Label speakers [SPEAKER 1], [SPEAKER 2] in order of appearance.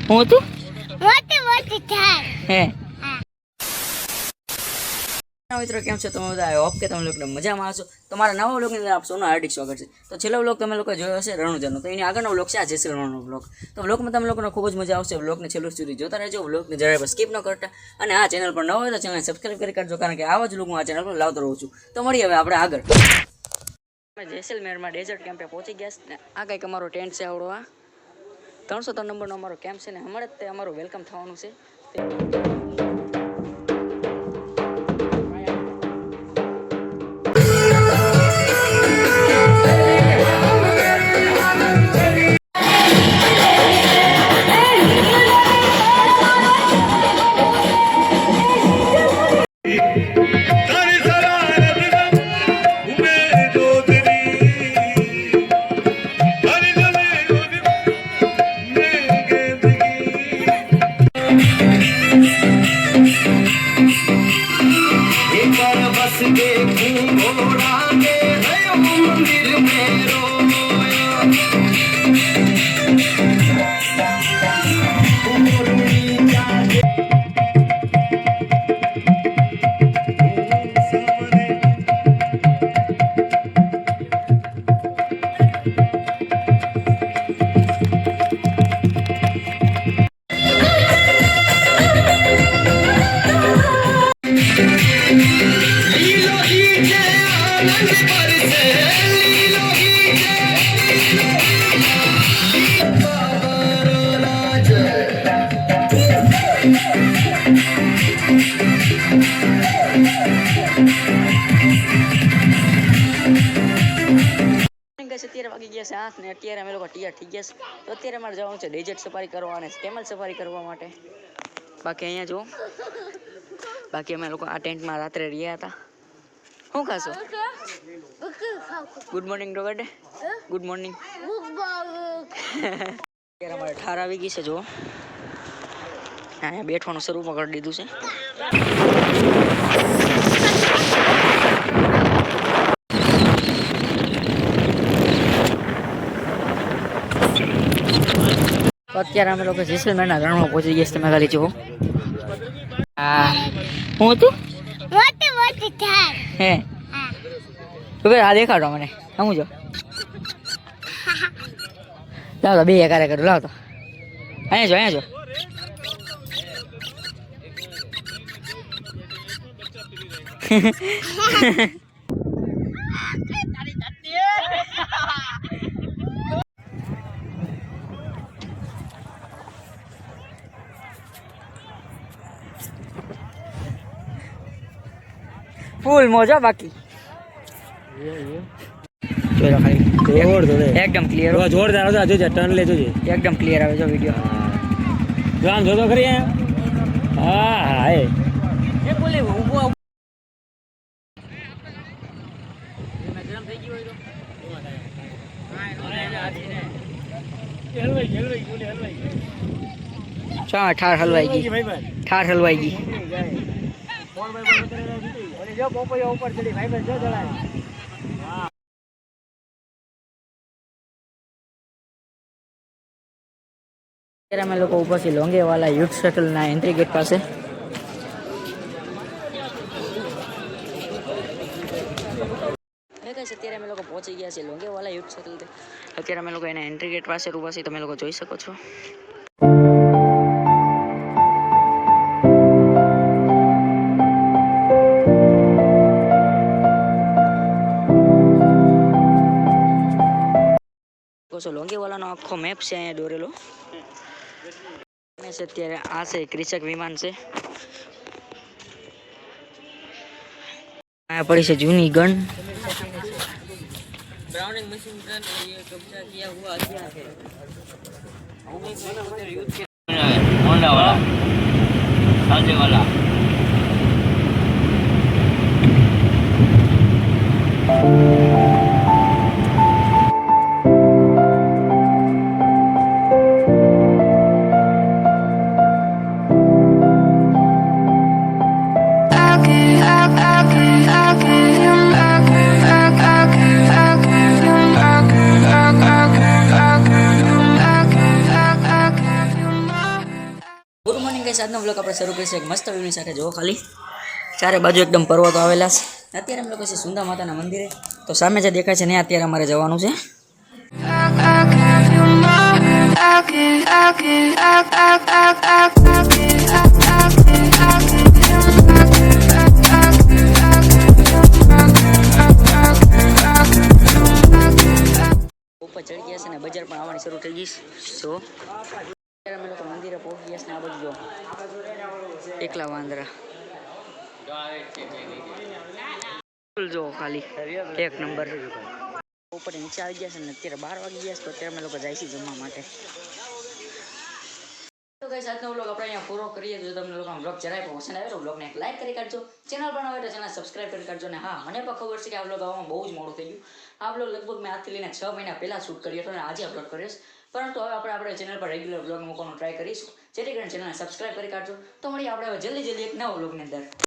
[SPEAKER 1] હું તું હે મિત્રો કેમ છો તમે બધા? આઈ હોપ કે તમે લોકો મજામાં હશો. તમારા નવા વ્લોગની અંદર આપ સૌનું હાર્દિક સ્વાગત છે. તો છેલ્લો વ્લોગ તમે લોકો જોયો હશે રણુજાનો, તો એની આગળનો વ્લોગ છે આ જેસલમેરનો વ્લોગ. તો વ્લોગમાં તમે લોકોને ખૂબ જ મજા આવશે. વ્લોગને છેલ્લું સુધી જોતા રહેજો, વ્લોગને જરાય પણ સ્કીપ ન કરતા. અને આ ચેનલ પર ન હોય તો ચેનલને સબસ્ક્રાઈબ કરી કાઢજો, કારણ કે આવા જ વ્લોગ હું આ ચેનલ પર લાવતો રહું છું. તો મળીએ હવે આપણે આગળ. અમે જેસલમેરમાં ડેઝર્ટ કેમ્પે પહોંચી ગયા છે. આ કંઈક અમારો ટેન્ટ છે આવડો. આ 303 નંબરનો અમારો કેમ્પ છે ને હમણાં જ તે અમારું વેલકમ થવાનું છે. અત્યારે વાગી ગયા છે 8 ને અત્યારે અમે લોકો તૈયાર થઈ ગયા છે. તો અત્યારે અમારે જવાનું છે ડેઝર્ટ સફારી કરવા અને કેમલ સફારી કરવા માટે. બાકી અહીંયા જો બાકી અમે લોકો આ ટેન્ટમાં રાત્રે રહ્યા હતા. શું ખાશો? ગુડ મોર્નિંગ ડોગડે. Good morning. અત્યારે અમારે ઠાર આવી ગઈ છે. જો અહીંયા બેઠવાનું શરૂ પણ કરી દીધું છે. તો અત્યારે અમે લોકો જેસલમેરના રણમાં પહોંચી ગયા છે. તમે ખાલી જુઓ. હું હતું હે તું આ દેખાડો મને. સમજો લાવ તો બે કાર્ય કરું. લાવ તો અહીંયા જો ફૂલ મોજા બાકી એકદમ ક્લિયર.
[SPEAKER 2] જોરદાર આવજો, ટર્ન લેજો.
[SPEAKER 1] એકદમ ક્લિયર આવે જો વિડીયો.
[SPEAKER 2] જો આમ જોતો ખરી. હા હા એ
[SPEAKER 1] બોલે ઊભો ઠાર હલવાઈ ગઈ. અત્યારે અમે લોકો ઉપર છીએ લોંગેવાલા યુથ સર્કલના એન્ટ્રી ગેટ પાસે. અત્યારે અમે લોકો પહોંચી ગયા છીએ લોંગેવાલા યુથ સર્કલ. અત્યારે અમે લોકો એના એન્ટ્રી ગેટ પાસે ઉભા છીએ. તમે લોકો જોઈ શકો છો. લોંગેવાલાનો આખો મેપ છે અહીંયા દોરેલો. અત્યારે આ છે ક્રિચક વિમાન છે. અહીંયા પડી છે જૂની ગન. ब्राउनिंग मशीन गन ये कब्जा किया हुआ क्या है? होंडा वाला साजे वाला ગુડ મોર્નિંગ ગાઈસ, આજનો વ્લોગ આપણે શરૂ કરીશું એક મસ્ત વ્યૂની સાથે. જોવો ખાલી ચારે બાજુ એકદમ પર્વતો આવેલા છે. અત્યારે અમે લોકો છે સુંદા માતાના મંદિરે. તો સામે જે દેખાય છે ને અત્યારે અમારે જવાનું છે. ઉપર ચડી ગયા છે ને બજાર પણ આવવાની શરૂ થઈ ગઈ છે. જો અત્યારે અમે લોકો મંદિરે પહોંચી ગયા છે ને આ બધું જો એકલા વાંદરા જો ખાલી એક નંબર. ઉપર નીચે આવી ગયા છે ને અત્યારે 12 વાગી ગયા છે. તો અત્યારે અમે લોકો જાય છે જમવા માટે. તો ગાઈસ, આજનો વ્લોગ આપણે અહીંયા પૂરો કરીએ. જો તમને લોકો વ્લોગ જરાય પણ પસંદ આવે તો વ્લોગને એક લાઈક કરી કાઢજો. ચેનલ પણ આવે તો ચેનલ સબસ્ક્રાઇબ કરી કાઢજો. ને હા, મને પણ ખબર છે કે આ વ્લોગ આવવામાં બહુ જ મોડું થઈ ગયું. આ વ્લોગ લગભગ મેં આજથી લઈને 6 મહિના પહેલાં શૂટ કર્યો હતો અને આજે અપલોડ કર્યો છે. પરંતુ હવે આપણે ચેનલ પર રેગ્યુલર વ્લોગ મૂકવાનું ટ્રાય કરીશું, જેથી કરીને ચેનલને સબસ્ક્રાઇબ કરી કાઢજો. તો મળીએ આપણે હવે જલ્દી એક નવા વ્લોગની અંદર.